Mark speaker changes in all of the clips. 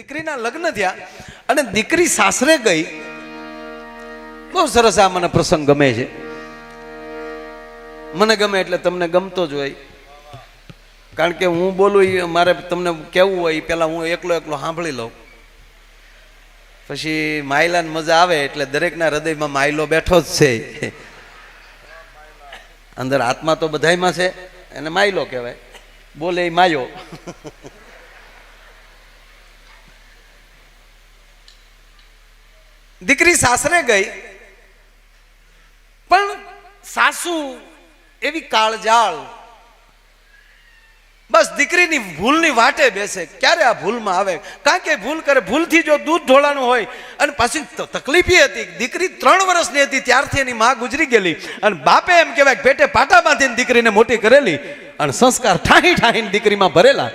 Speaker 1: દીકરીના લગ્ન થયા અને દીકરી સાસરે ગઈ. બહુ સરસ આ મને પ્રસંગ ગમે છે. મને ગમે એટલે તમને ગમતો જ હોય, કારણ કે હું બોલું એ મારે તમને કેવું હોય પેલા હું એકલો એકલો સાંભળી લઉં, પછી માયલાને મજા આવે એટલે દરેકના હૃદયમાં માયલો બેઠો જ છે. અંદર આત્મા તો બધાયમાં છે, એને માયલો કહેવાય, બોલે એ માયો. દીકરી સાસરે ગઈ, પણ સાસુ એવી કાળજાળ, બસ દીકરીની ભૂલની વાટે બેસે, ક્યારે આ ભૂલમાં આવે, કારણ કે ભૂલ કરે. ભૂલથી જો દૂધ ઢોળાનું હોય, અને પાછી તકલીફ એ હતી, દીકરી 3 વર્ષની હતી ત્યારથી એની માં ગુજરી ગયેલી, અને બાપે એમ કહેવાય પેટે પાટા બાંધીને દીકરીને મોટી કરેલી, અને સંસ્કાર ઠાહી ઠાહીને દીકરીમાં ભરેલા.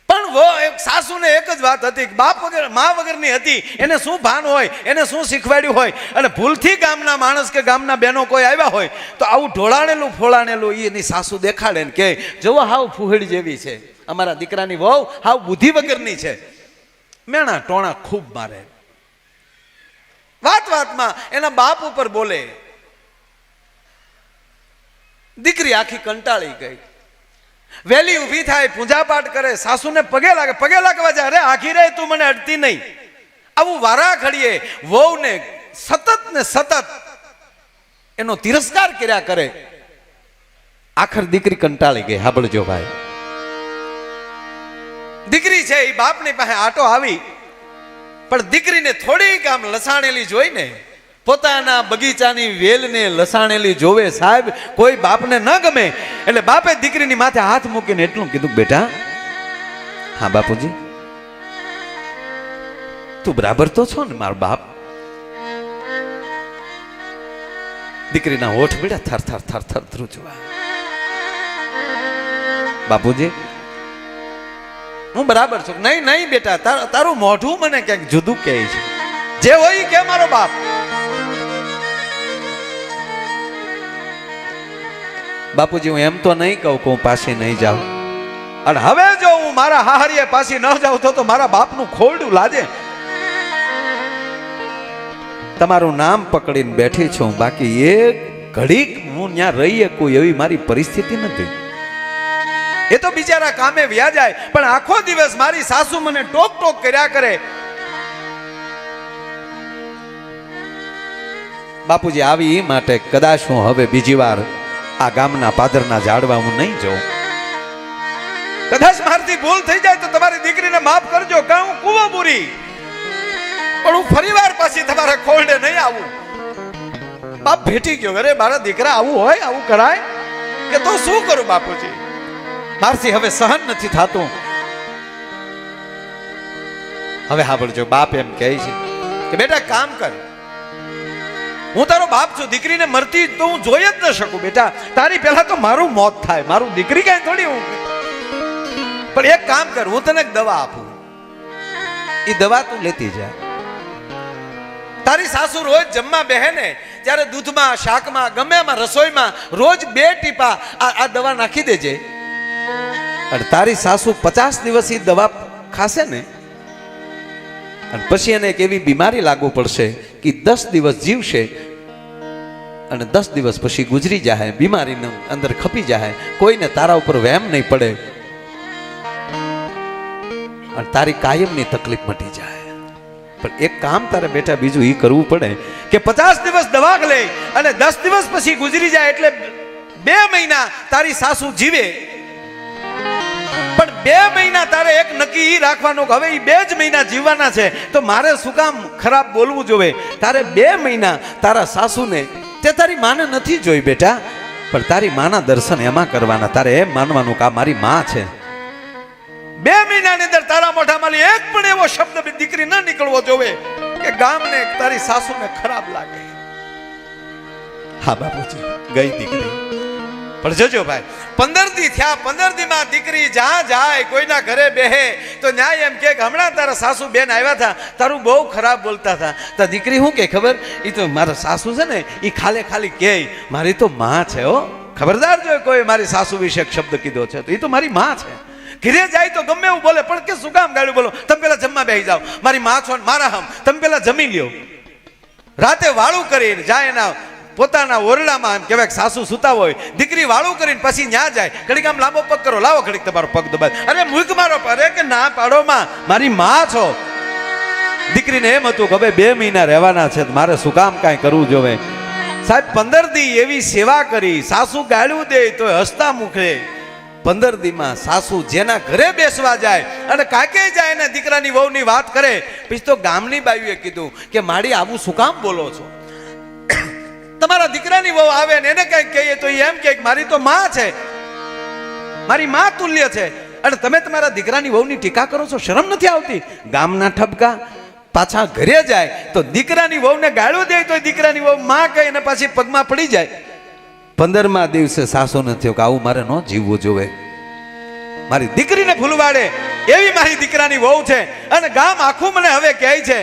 Speaker 1: પણ સાસુને એક જ વાત હતી, બાપ વગર મા વગરની હતી, એને શું ભાન હોય, એને શું શીખવાડ્યું હોય. અને ભૂલથી ગામના માણસ કે ગામના બહેનો કોઈ આવ્યા હોય તો આવું ઢોળાણેલું ફોળાણેલું એની સાસુ દેખાડે ને કે જુઓ હાવ ફૂહડી જેવી છે, અમારા દીકરાની વહુ હાવ બુદ્ધિ વગરની છે. મેણા ટોણા ખૂબ મારે, વાત વાતમાં એના બાપ ઉપર બોલે. દીકરી આખી કંટાળી ગઈ. વેલી ઊભી થાય, પૂજા પાઠ કરે, સાસુને પગે લાગવા જાય, અરે આખી રહે તું મને અડતી નહીં. આવું વારા ઘડીએ વહુને સતત એનો તિરસ્કાર કર્યા કરે. આખર દીકરી કંટાળી ગઈ. સાંભળજો ભાઈ, દીકરી છે એ બાપની પાસે આટો આવી, પણ દીકરીને થોડીક આમ લસાણેલી જોઈને, પોતાના બગીચાની વેલને લસાણેલી જોવે સાહેબ, કોઈ બાપને ન ગમે. એટલે બાપે દીકરીની માથે હાથ મૂકીને એટલું કીધું, બેટા હા બાપુજી, તું બરાબર તો છો ને મારો બાપ. દીકરીના હોઠ બેડા થર થર થર થર ધ્રુજવા. બાપુજી હું બરાબર છું. નહીં નહીં બેટા, તારું મોઢું મને ક્યાંક જુદું કહે છે. જે હોય કે મારો બાપ. બાપુજી હું એમ તો નહીં કહું કે હું પાછી નહીં જાઉં, અને હવે જો હું મારા હાહરીએ પાછી ન જાઉં તો મારા બાપનું ખોરડું લાજે. તમારું નામ પકડીને બેઠી છું, બાકી એક ઘડીક હું ત્યાં રહી શકું એવી મારી પરિસ્થિતિ નથી. એ તો બિચારા કામે વ્યા જાય, પણ આખો દિવસ મારી સાસુ મને ટોક ટોક કર્યા કરે. બાપુજી આવી માટે કદાચ હું હવે બીજી વાર આ ગામના પાદરના ઝાડવા હું નહીં જાઉં. કદાચ મારથી ભૂલ થઈ જાય તો તમારી દીકરીને માફ કરજો, કે હું કુવો પૂરી, પણ હું ફરીવાર પાછી તમારા ખોરડે નહીં આવું. બાપ ભેટી ગયો, અરે મારા દીકરા આવું હોય, આવું કરાય કે તો શું કરું બાપુજી, મારથી હવે સહન નથી થતું. હવે સાંભળજો, બાપ એમ કહે છે કે બેટા કામ કર, હું તારો બાપ છું, દીકરીને મરતી તો હું જોઈ જ ન શકું. બેટા તારી પહેલા તો મારું મોત થાય, મારું દીકરી કઈ થોડી હું. પણ એક કામ કર, હું તને એક દવા આપું, એ દવા તું લેતી જા. તારી સાસુ રોજ જમવા બેહે ને ત્યારે દૂધમાં, શાકમાં, ગમે એમાં રસોઈમાં રોજ 2 ટીપા આ દવા નાખી દેજે. અને તારી સાસુ 50 દિવસ એ દવા ખાશે ને, અને પછી એને એક એવી બીમારી લાગુ પડશે કે 10 દિવસ જીવશે, અને 10 દિવસ પછી ગુજરી જાય, બીમારીને અંદર ખપી જાય, કોઈને તારા ઉપર વહેમ નહીં પડે, અને તારી કાયમની તકલીફ મટી જાય. પણ એક કામ તારે બેટા બીજું એ કરવું પડે કે 50 દિવસ દવા લે અને 10 દિવસ પછી ગુજરી જાય, એટલે 2 મહિના તારી સાસુ જીવે. પણ 2 મહિના તારે એક નક્કી રાખવાનું કે હવે એ 2 જ મહિના જીવવાના છે, તો મારે શું કામ ખરાબ બોલવું જોવે. તારે 2 મહિના તારા સાસુને, તે તારી માને નથી જોઈ બેટા, પણ તારી માના દર્શન એમાં કરવાના. તારે એમ માનવાનું કે આ મારી માં છે. 2 મહિનાની અંદર તારા મોઢામાં એક પણ એવો શબ્દ દીકરી ન નીકળવો જોવે કે ગામને તારી સાસુને ખરાબ લાગે. હા બાપુજી, ગઈ દીકરી. પણ જજો ભાઈ, 15 દી થયા, 15 દી માં દીકરી જ્યાં જાય, કોઈના ઘરે બેહે તો ન્યાય એમ કે હમણાં તારા સાસુ બેન આવ્યા હતા, તારું બહુ ખરાબ બોલતા હતા. તો દીકરી શું કે ખબર, એ તો મારા સાસુ છે ને, એ ખાલી કે મારી તો માં છે હો, ખબરદાર જો કોઈ મારી સાસુ વિશે શબ્દ કીધો છે તો એ તો મારી માં છે. ઘરે જાય તો ગમે એવું બોલે, પણ કે શું કામ ગાળું બોલો? તમે પેલા જમવા બેસી જાઓ, મારી માં છો ને મારા હમ, તમે પેલા જમી લ્યો. રાતે વાળું કરીને જાય એના પોતાના ઓરડામાં, એમ કહેવાય સાસુ સુતા હોય, દીકરી વાળું કરીને પછી ન્યા જાય, ઘડીક આમ લાંબો પગ કરો, લાવો ઘડીક તમારો પગ દબાય, અરે મૂક મારો, અરે કે ના પાડો માં, મારી માં છો. દીકરીને એમ હતું કે હવે 2 મહિના રહેવાના છે, મારે શું કામ કાંઈ કરવું જોવે? સાહેબ 15 દી એવી સેવા કરી, સાસુ ગાળું દે તો હસતા મુખે 15 દીમાં સાસુ જેના ઘરે બેસવા જાય અને કાકે જાય ને દીકરાની વહુની વાત કરે, પછી તો ગામની બાયુએ કીધું કે માડી આવું શું કામ બોલો છો? તમારા દીકરાની વહુ આવે ને એને કઈ કહીએ તો એમ કે મારી તો માં છે, મારી માં તુલ્ય છે, અને તમે તમારા દીકરાની વહુની ટીકા કરો છો, શરમ નથી આવતી? ગામના ઠપકા. પાછા ઘરે જાય તો દીકરાની વહુને ગાળું દે તો દીકરાની વહુ માં કહે ને પાછી પગમાં પડી જાય. 15મા દિવસે સાસુને થયો કે આવું મારે ન જીવવું જોવે, મારી દીકરીને ભૂલવાડે એવી મારી દીકરાની વહુ છે. અને ગામ આખું મને હવે કહે છે.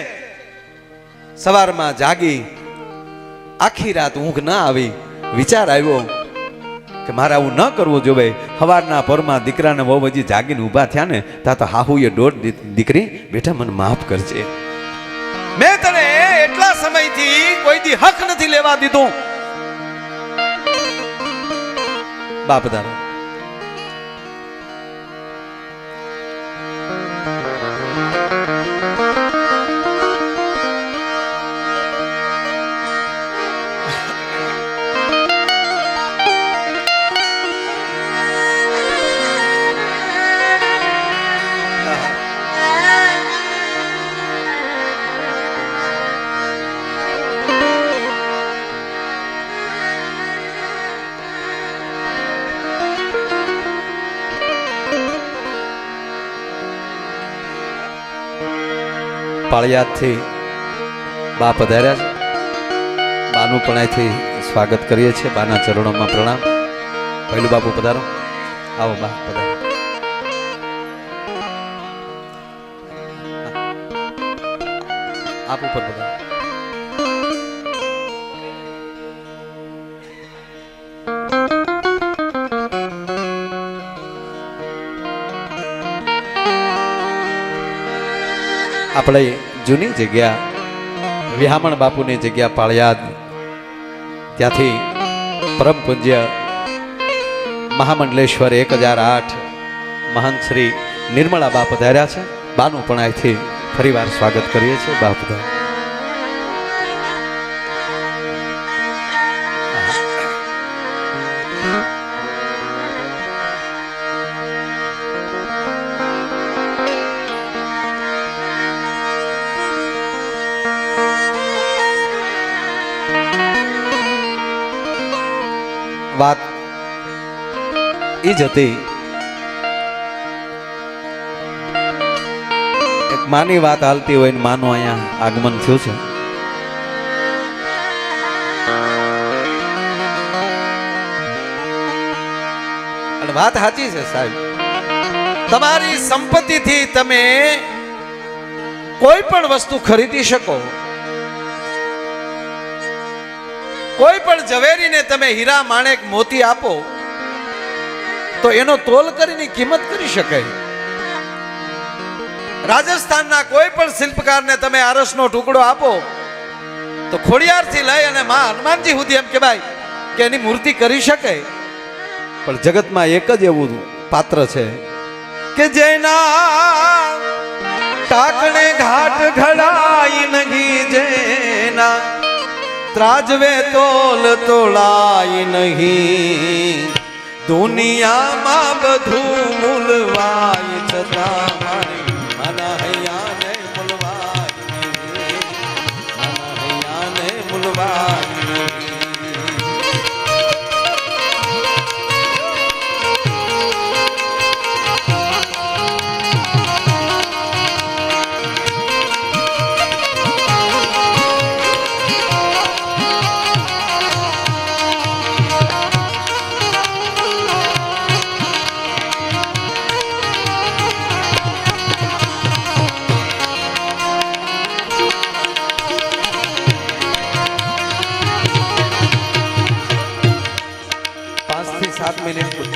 Speaker 1: સવારમાં જાગી, આખી રાત ઊંઘ ન આવી, વિચાર આવ્યો કે મારે આવું ન કરવું જોવે. સવારના પરમાં દીકરાને વહુ હજી જાગીને ઊભા થયા ને ત્યાં તો હાહુએ દોઢ દીકરી બેટા મને માફ કરજે, મેં તને એટલા સમયથી કોઈ દી હક નથી લેવા દીધું. બાપ દાદા પાળિયાદથી બા પધાર્યા છે. બાનું પણ અહીંથી સ્વાગત કરીએ છીએ, બાના ચરણોમાં પ્રણામ. પહેલું બાપુ પધારો, આવો બા પધારો. આપ ઉપર પધારો. આપણે જૂની જગ્યા વિહામણ બાપુની જગ્યા પાળિયાદ, ત્યાંથી પરમ પૂજ્ય મહામંડલેશ્વર 1008 મહંત શ્રી નિર્મળા બા પધાર્યા છે. બાનું પણ અહીંથી ફરીવાર સ્વાગત કરીએ છીએ. બા પધારો. વાત એ જ હતી, એક માની વાત હાલતી હોય ને માનું અહીંયા આગમન થયું છે. અને વાત સાચી છે સાહેબ, તમારી સંપત્તિથી તમે કોઈ પણ વસ્તુ ખરીદી શકો, કોઈ પણ ઝવેરીને તમે હીરા માણેક મોતી આપો તો એનો તોલ કરીને કિંમત કરી શકાય. રાજસ્થાનના કોઈ પણ શિલ્પકારને તમે આરસનો ટુકડો આપો તો ખોડિયારથી લઈ અને માં હનુમાનજી સુધી એમ કહેવાય કે એની મૂર્તિ કરી શકે. પણ જગતમાં એક જ એવું પાત્ર છે કે જેના ટાકણે ઘાટ ઘડાઈ નહીં, જેના ત્રાજવે તોલ તોળાય નહીં, દુનિયામાં બધું મૂલવાય છતાં મારી માના હૈયાને મૂલવાય નહીં, માના હૈયાને મૂલવાય નહીં.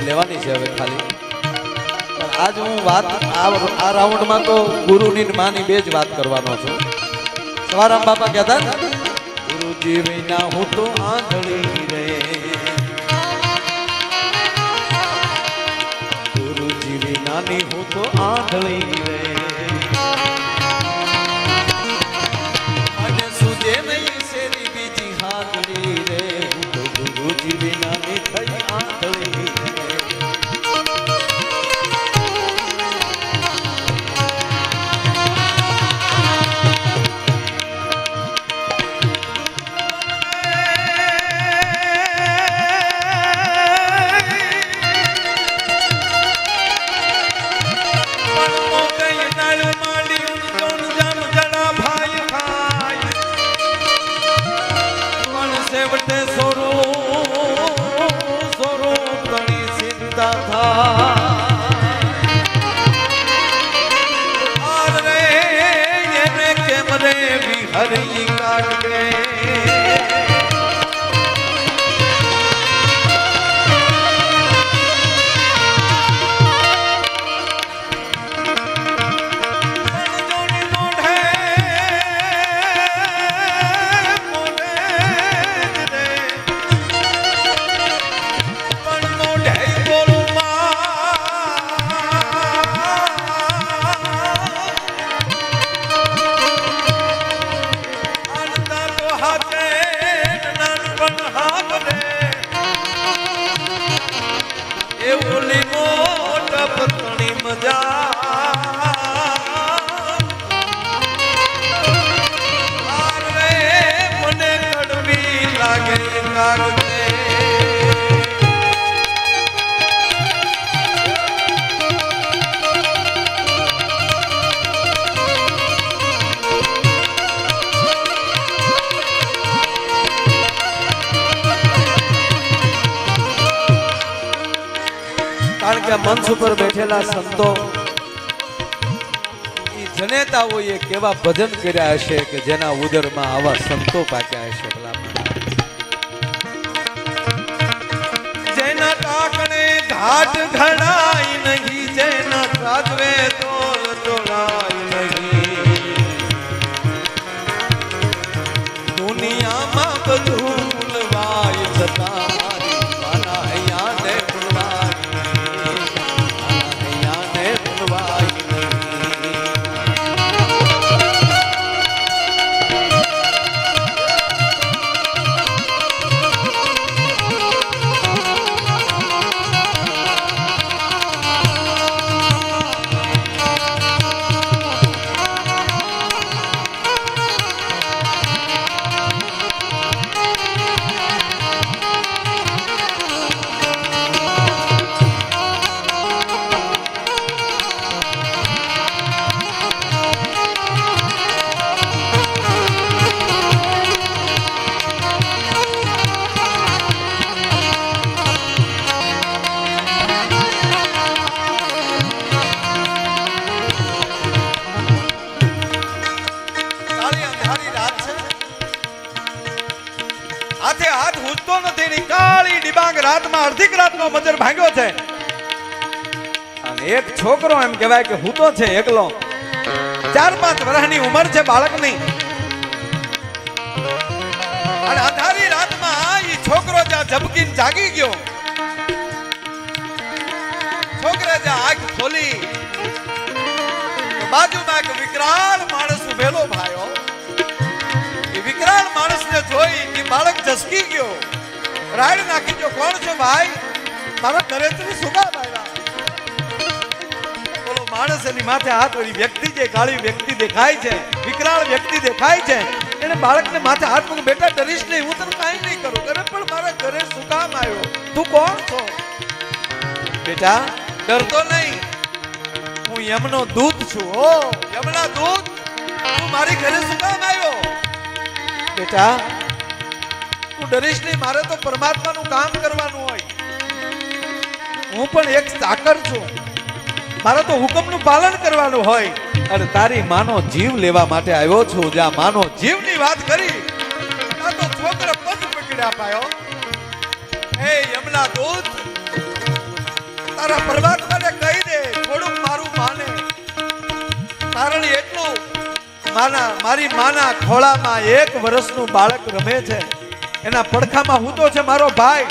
Speaker 1: લેવાની છે હવે ખાલી. આજ હું વાત આ રાઉન્ડમાં તો ગુરુની ને માની બે જ વાત કરવાનો છું. સવારામ બાપા કહેતા ને, ગુરુજી વિના હું તો આંધળી રે, ગુરુજી વિનાની હું તો આંધળી રે, અને સુજે નહીં શેરી બીજી હાથડી રે, હું તો ગુરુજી વિનાની થઈ આંધળી રે. હરી કાઢે કારણ કે મંચ ઉપર બેઠેલા સંતો ઈ જનેતાઓએ કેવા ભજન કર્યા હશે કે જેના ઉદરમાં આવા સંતો પાક્યા હશે. જેના ટાકણે ઘાટ ઘડાય નહીં, જેના સાધવે તોલ તોડાય નહીં, દુનિયામાં બધું ભૂલવાય છતાં અડધી રાતનો મજર ભાંગ્યો છે અને એક છોકરો એમ કહેવાય કે હૂતો છે એકલો, 4-5 વર્ષની ઉંમર છે બાળકની, અને અંધારી રાતમાં ઈ છોકરો જ્યાં ઝબકીને જાગી ગયો, છોકરા જ્યાં આંખ ખોલી બાજુમાં એક વિકરાળ માણસ ઉભેલો ભાયો, એ વિકરાળ માણસને જોઈ ઈ બાળક ઝસકી ગયો, રાડ નાખી જો, કોણ છો ભાઈ, મારા ઘરે થી સુગા આવ્યા. બોલો માણસ એની માથે હાથ ઓલી વ્યક્તિ જે કાળી વ્યક્તિ દેખાય છે, વિકરાળ વ્યક્તિ દેખાય છે, એને બાળકને માથે હાથ મૂકી, બેટા ડરીશ નહીં, હું તને કાંઈ નહીં કરું. અરે પણ મારા ઘરે શું કામ આવ્યો, તું કોણ છો? બેટા ડરતો નહીં, હું યમનો દૂત છું. ઓ યમના દૂત, તું મારી ઘરે શું કામ આવ્યો? બેટા તું ડરીશ નહીં, મારે તો પરમાત્માનું કામ કરવાનું હોય, હું પણ એક ચાકર છું, મારે તો હુકમનું પાલન કરવાનું હોય, અને તારી માનો જીવ લેવા માટે આવ્યો છું. જ્યાં માનો જીવની વાત કરી આ તો છોકરા પગ પકડ્યા પાયો. હે યમના દૂત, તારા પરમાત્માને કહી દે થોડુંક કારણ એટલું, મારી માના ખોળામાં 1 વર્ષનું બાળક રમે છે, એના પડખામાં હૂતો છે મારો ભાઈ,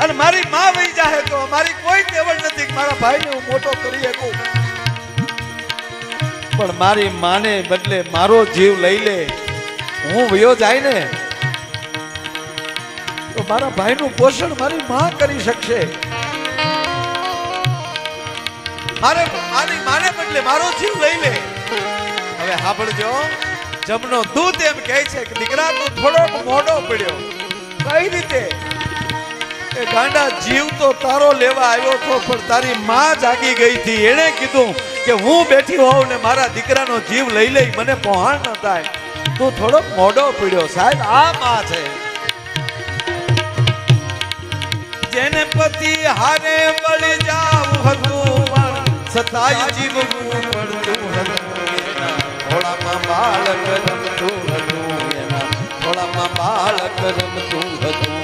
Speaker 1: અને મારી માં વહી જાહે તો મારી કોઈ તેવડ નથી કે મારા ભાઈને હું મોટો કરી શકું, પણ મારી માને બદલે મારો જીવ લઈ લે, હું વયો જાય ને તો મારા ભાઈનું પોષણ મારી માં કરી શકશે. મારી માને બદલે મારો જીવ લઈ લે. હવે સાંભળજો, જમનો દૂત એમ કહે છે કે દીકરા તું થોડોક મોડો પડ્યો. કઈ રીતે? એ ગાંડા, જીવ તો તારો લેવા આવ્યો તો, પણ તારી માં જાગી ગઈ હતી. એણે કીધું કે હું બેઠી હોઉં ને મારા દીકરાનો જીવ લઈ લઈ, મને પહોંચ ન થાય. તું થોડોક મોડો પડ્યો. સાહેબ, આ માં છે જેને પતિ હારે બળી જાવું હતું, સતાય જીવવું પડતું હતું. થોડામાં બાળક રમતું હતું, એના થોડામાં બાળક રમતું હતું.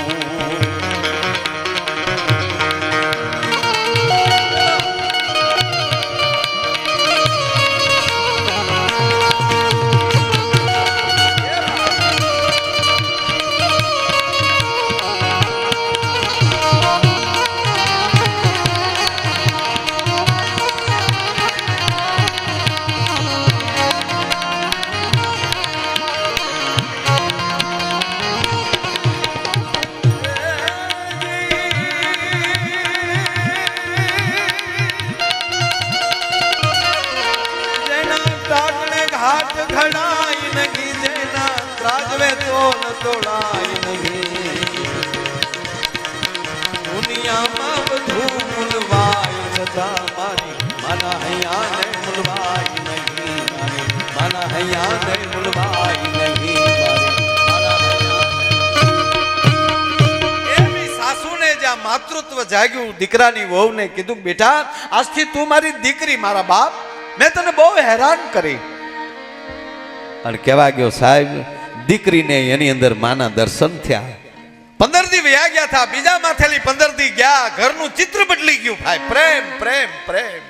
Speaker 1: હાથ ઘડાઈ નહીં, જેના ત્રાજવે તોલ તોડાય નહીં. દુનિયામાં બધું મૂલવાય છતાં મારી માના હૈયાને મૂલવાય નહીં. માના હૈયાને મૂલવાય નહીં. એવી સાસુને જ્યાં માતૃત્વ જાગ્યું, દીકરાની વહુને કીધું બેટા આજથી તું મારી દીકરી. મારા બાપ, મેં તને બહુ હેરાન કરી. અને કહેવા ગયો સાહેબ, દીકરીને એની અંદર માના દર્શન થયા. 15 દી વયા ગયા હતા, બીજા માથેલી 15 દી ગયા, ઘરનું ચિત્ર બદલી ગયું. ભાઈ, પ્રેમ પ્રેમ પ્રેમ,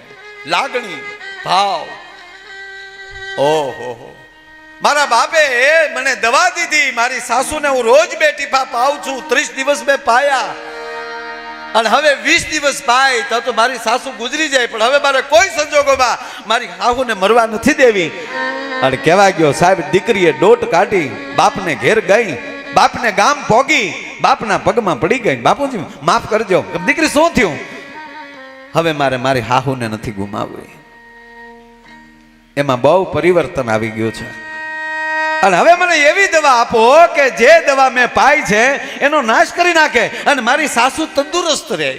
Speaker 1: લાગણી, ભાવ. ઓહો, મારા બાપે મને દવા દીધી. મારી સાસુને હું રોજ 2 ટીપા પાઉં છું. 30 દિવસ મેં પાયા, અને હવે 20 દિવસ પાય તો મારી સાસુ ગુજરી જાય, પણ હવે મારે કોઈ સંજોગોમાં મારી સાસુને મરવા નથી દેવી. અને કહેવા ગયો સાહેબ, દીકરીએ દોટ કાઢી, બાપને ઘેર ગઈ, બાપને ગામ પોગી, બાપના પગમાં પડી ગઈ. બાપુજી માફ કરજો. દીકરી શું થયું? હવે મારે મારી હાહુને નથી ગુમાવવી. એમાં બહુ પરિવર્તન આવી ગયું છે. અને હવે મને એવી દવા આપો કે જે દવા મેં પાઈ છે એનો નાશ કરી નાખે અને મારી સાસુ તંદુરસ્ત રહે.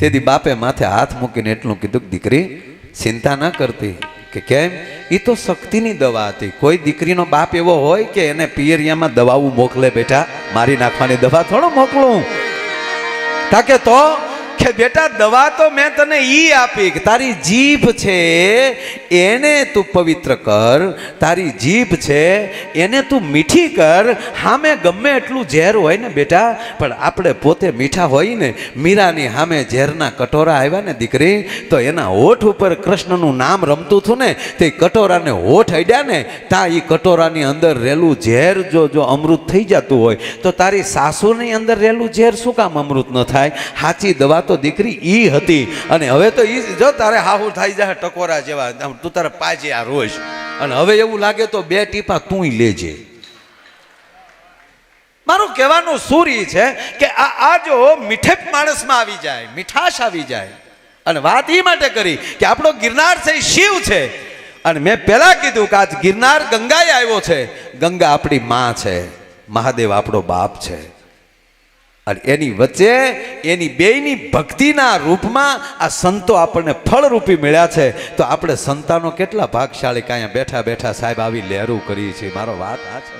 Speaker 1: તેથી બાપે માથે હાથ મૂકીને એટલું કીધું, દીકરી ચિંતા ના કરતી. કે કેમ? એ તો શક્તિની દવા હતી. કોઈ દીકરીનો બાપ એવો હોય કે એને પિયરિયામાં દવાઓ મોકલે? બેટા, મારી નાખવાની દવા થોડો મોકલું. તાકે તો કે બેટા દવા તો મેં તને ઈ આપી કે તારી જીભ છે એને તું પવિત્ર કર, તારી જીભ છે એને તું મીઠી કર. સામે ગમે એટલું ઝેર હોય ને બેટા, પણ આપણે પોતે મીઠા હોય ને. મીરાની સામે ઝેરના કટોરા આવ્યા ને દીકરી, તો એના હોઠ ઉપર કૃષ્ણનું નામ રમતું હતું ને, તે કટોરાને હોઠ અડ્યા ને, તા એ કટોરાની અંદર રહેલું ઝેર જો અમૃત થઈ જતું હોય તો તારી સાસુની અંદર રહેલું ઝેર શું કામ અમૃત ન થાય? સાચી દવા તો દીકરી ઈ હતી. અને હવે તો ઈ જો તારે હાહુ થઈ જાય ટકોરા જેવા, તું તારે પાજે આ રોજ. અને હવે એવું લાગે તો 2 ટીપા તું લેજે. મારું કહેવાનું સુર ઈ છે કે આ જો મીઠેપ માણસમાં આવી જાય, મીઠાશ આવી જાય. અને વાત એ માટે કરી કે આપણો ગિરનાર છે શિવ છે. અને મેં પહેલા કીધું કે આજ ગિરનાર ગંગાએ આવ્યો છે. ગંગા આપણી માં છે, મહાદેવ આપણો બાપ છે. અને એની વચ્ચે એની બેયની ભક્તિના રૂપમાં આ સંતો આપણને ફળરૂપી મળ્યા છે. તો આપણે સંતાનો કેટલા ભાગશાળી, કાંઈ બેઠા બેઠા સાહેબ આવી લહેરું કરી છે. મારો વાત આ છે.